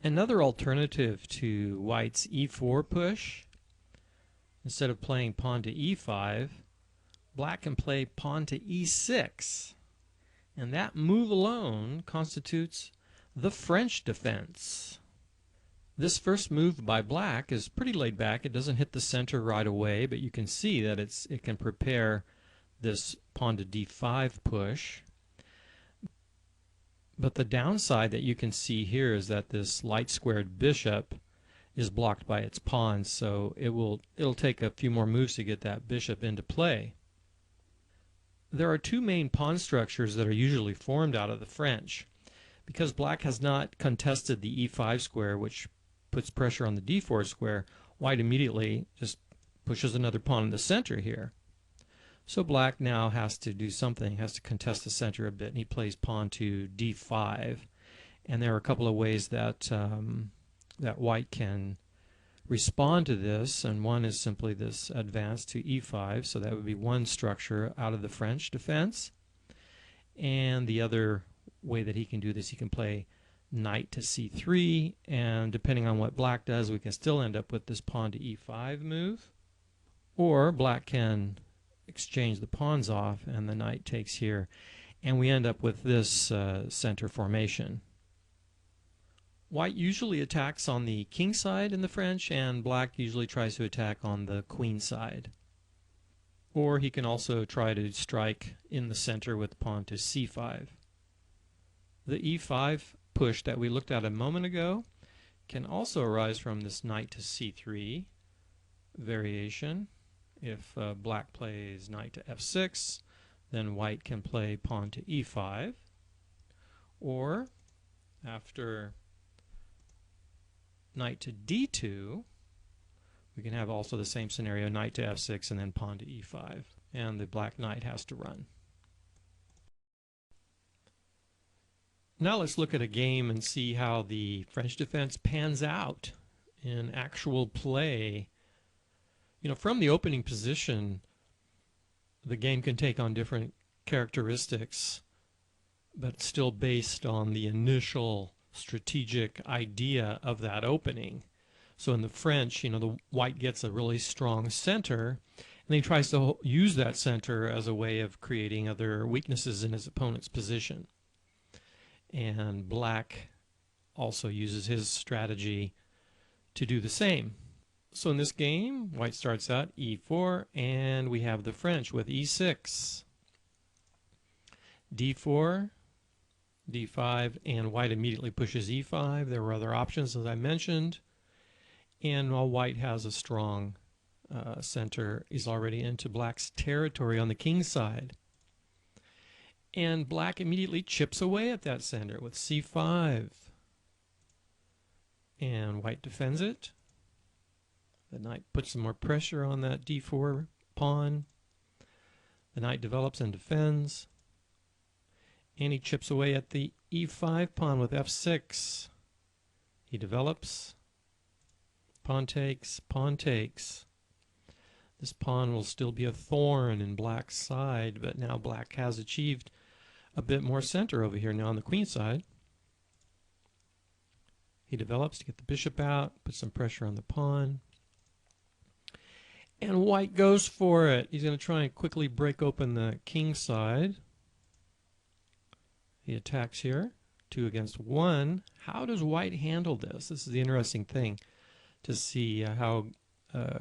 Another alternative to white's e4 push, instead of playing pawn to e5, black can play pawn to e6. And that move alone constitutes the French defense. This first move by black is pretty laid back. It doesn't hit the center right away, but you can see that it can prepare this pawn to d5 push. But the downside that you can see here is that this light squared bishop is blocked by its pawns, so it'll take a few more moves to get that bishop into play. There are two main pawn structures that are usually formed out of the French. Because black has not contested the e5 square, which puts pressure on the d4 square, white immediately just pushes another pawn in the center here. So black now has to do something, has to contest the center a bit, and he plays pawn to d5. And there are a couple of ways that that white can respond to this, and one is simply this advance to e5, so that would be one structure out of the French defense. And the other way that he can do this, he can play knight to c3, and depending on what black does, we can still end up with this pawn to e5 move. Or black can exchange the pawns off, and the knight takes here, and we end up with this center formation. White usually attacks on the king side in the French, and black usually tries to attack on the queen side. Or he can also try to strike in the center with pawn to c5. The e5 push that we looked at a moment ago can also arise from this knight to c3 variation. If black plays knight to f6, then white can play pawn to e5. Or after knight to d2, we can have also the same scenario, knight to f6 and then pawn to e5. And the black knight has to run. Now let's look at a game and see how the French defense pans out in actual play. You know, from the opening position, the game can take on different characteristics, but still based on the initial strategic idea of that opening. So in the French, you know, the white gets a really strong center, and he tries to use that center as a way of creating other weaknesses in his opponent's position. And black also uses his strategy to do the same. So in this game, white starts out e4, and we have the French with e6, d4, d5, and white immediately pushes e5. There were other options, as I mentioned, and while white has a strong center, he's already into black's territory on the king side. And black immediately chips away at that center with c5, and white defends it. The knight puts some more pressure on that d4 pawn. The knight develops and defends. And he chips away at the e5 pawn with f6. He develops. Pawn takes, pawn takes. This pawn will still be a thorn in black's side, but now black has achieved a bit more center over here now on the queen side. He develops to get the bishop out, put some pressure on the pawn. And white goes for it. He's going to try and quickly break open the king side. He attacks here, 2 against 1. How does white handle this? This is the interesting thing to see how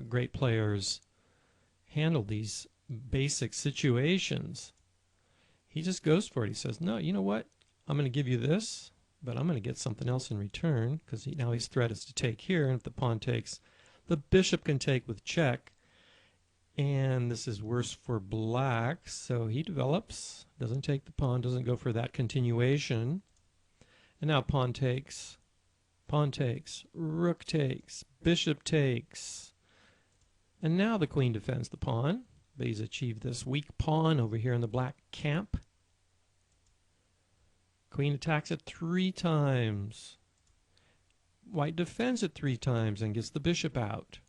great players handle these basic situations. He just goes for it. He says, no, you know what? I'm going to give you this, but I'm going to get something else in return, because now his threat is to take here, and if the pawn takes, the bishop can take with check. And this is worse for black, so he develops, doesn't take the pawn, doesn't go for that continuation. And now pawn takes, rook takes, bishop takes. And now the queen defends the pawn, but he's achieved this weak pawn over here in the black camp. Queen attacks it 3 times. White defends it 3 times and gets the bishop out.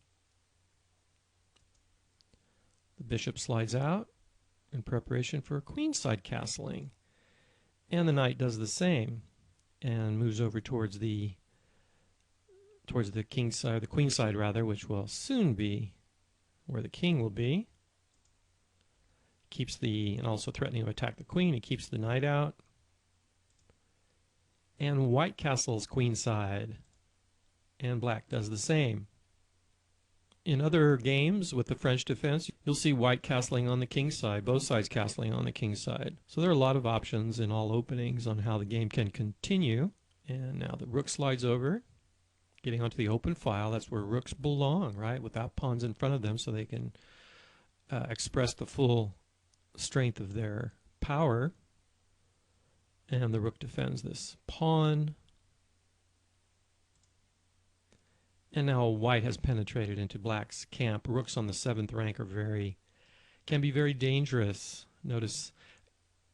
The bishop slides out in preparation for queenside castling. And the knight does the same and moves over towards the towards the king side, the queen side rather, which will soon be where the king will be. Keeps the, and also threatening to attack the queen, he keeps the knight out. And white castles queen side, and black does the same. In other games with the French defense, you'll see white castling on the king side, both sides castling on the king side. So there are a lot of options in all openings on how the game can continue. And now the rook slides over, getting onto the open file. That's where rooks belong, right? Without pawns in front of them, so they can express the full strength of their power. And the rook defends this pawn. And now white has penetrated into black's camp. Rooks on the 7th rank are can be very dangerous. Notice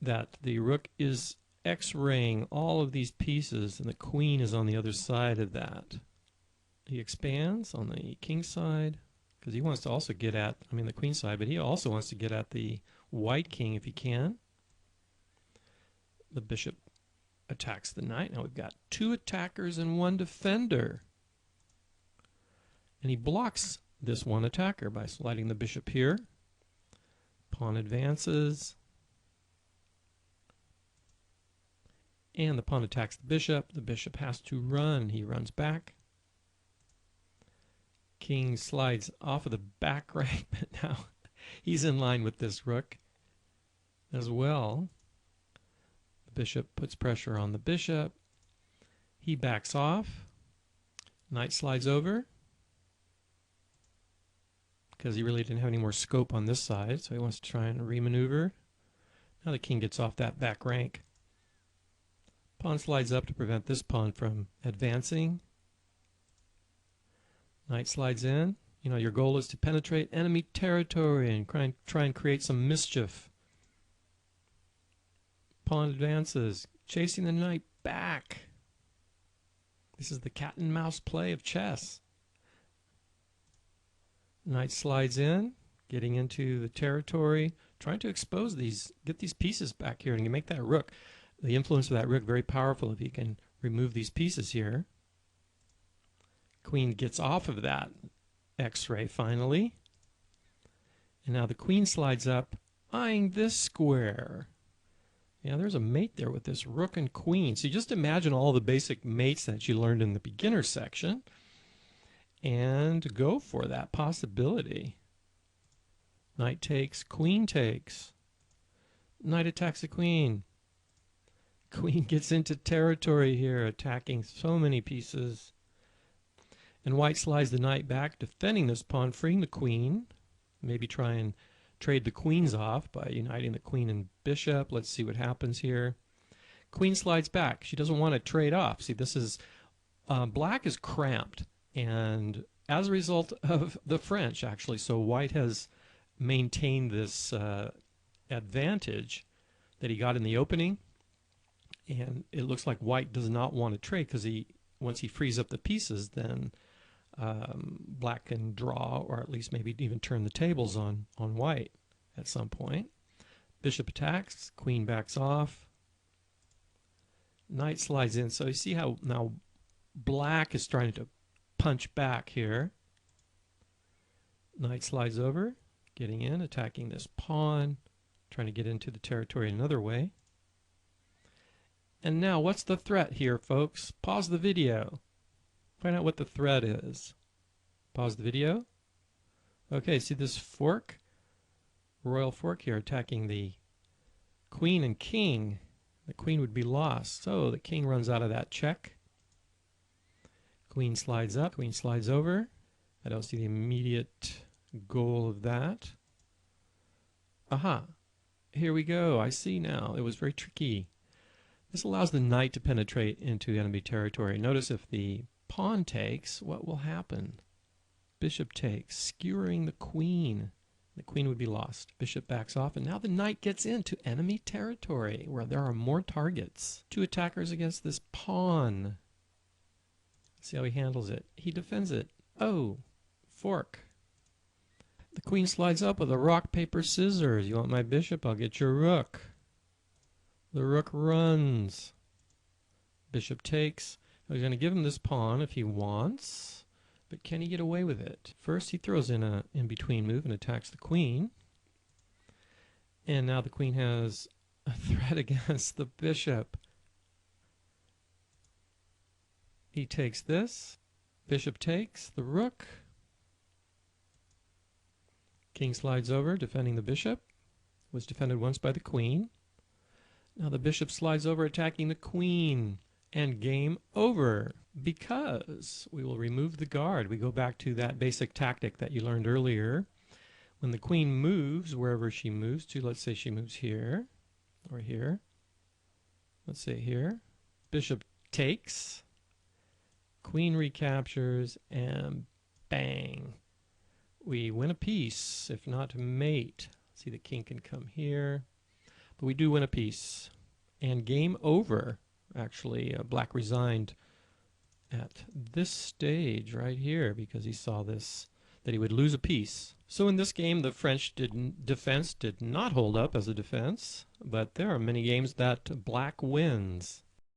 that the rook is x-raying all of these pieces, and the queen is on the other side of that. He expands on the king side because he wants to also get at, the queen side, but he also wants to get at the white king if he can. The bishop attacks the knight. Now we've got 2 attackers and 1 defender. And he blocks this 1 attacker by sliding the bishop here. Pawn advances. And the pawn attacks the bishop. The bishop has to run. He runs back. King slides off of the back rank, but now he's in line with this rook as well. The bishop puts pressure on the bishop. He backs off. Knight slides over, because he really didn't have any more scope on this side, so he wants to try and remaneuver. Now the king gets off that back rank. Pawn slides up to prevent this pawn from advancing. Knight slides in. Your goal is to penetrate enemy territory and try and create some mischief. Pawn advances, chasing the knight back. This is the cat and mouse play of chess. Knight slides in, getting into the territory, trying to expose these, get these pieces back here and make that rook, the influence of that rook, very powerful if he can remove these pieces here. Queen gets off of that x-ray finally. And now the queen slides up, eyeing this square. Yeah, there's a mate there with this rook and queen. So you just imagine all the basic mates that you learned in the beginner section and go for that possibility. Knight takes, queen takes. Knight attacks the queen. Queen gets into territory here, attacking so many pieces. And white slides the knight back, defending this pawn, freeing the queen. Maybe try and trade the queens off by uniting the queen and bishop. Let's see what happens here. Queen slides back. She doesn't want to trade off. See, this is black is cramped, and as a result of the French, actually, so white has maintained this advantage that he got in the opening, and it looks like white does not want to trade because once he frees up the pieces, then black can draw, or at least maybe even turn the tables on white at some point. Bishop attacks, queen backs off, knight slides in. So you see how now black is trying to punch back here. Knight slides over, getting in, attacking this pawn, trying to get into the territory another way. And now what's the threat here, folks? Pause the video. Find out what the threat is. Pause the video. Okay, see this fork? Royal fork here attacking the queen and king. The queen would be lost. So the king runs out of that check. Queen slides up, queen slides over. I don't see the immediate goal of that. Aha, here we go. I see now. It was very tricky. This allows the knight to penetrate into enemy territory. Notice if the pawn takes, what will happen? Bishop takes, skewering the queen. The queen would be lost. Bishop backs off, and now the knight gets into enemy territory where there are more targets. 2 attackers against this pawn. See how he handles it. He defends it. Oh, fork. The queen slides up with a rock, paper, scissors. You want my bishop? I'll get your rook. The rook runs. Bishop takes. He's going to give him this pawn if he wants, but can he get away with it? First he throws in a in-between move and attacks the queen. And now the queen has a threat against the bishop. He takes this. Bishop takes the rook. King slides over, defending the bishop. Was defended once by the queen. Now the bishop slides over, attacking the queen. And game over, because we will remove the guard. We go back to that basic tactic that you learned earlier. When the queen moves, wherever she moves to, let's say she moves here, or here. Let's say here. Bishop takes. Queen recaptures, and bang. We win a piece, if not mate. See, the king can come here. But we do win a piece. And game over. Actually, black resigned at this stage right here because he saw this, that he would lose a piece. So in this game, the French defense did not hold up as a defense, but there are many games that black wins.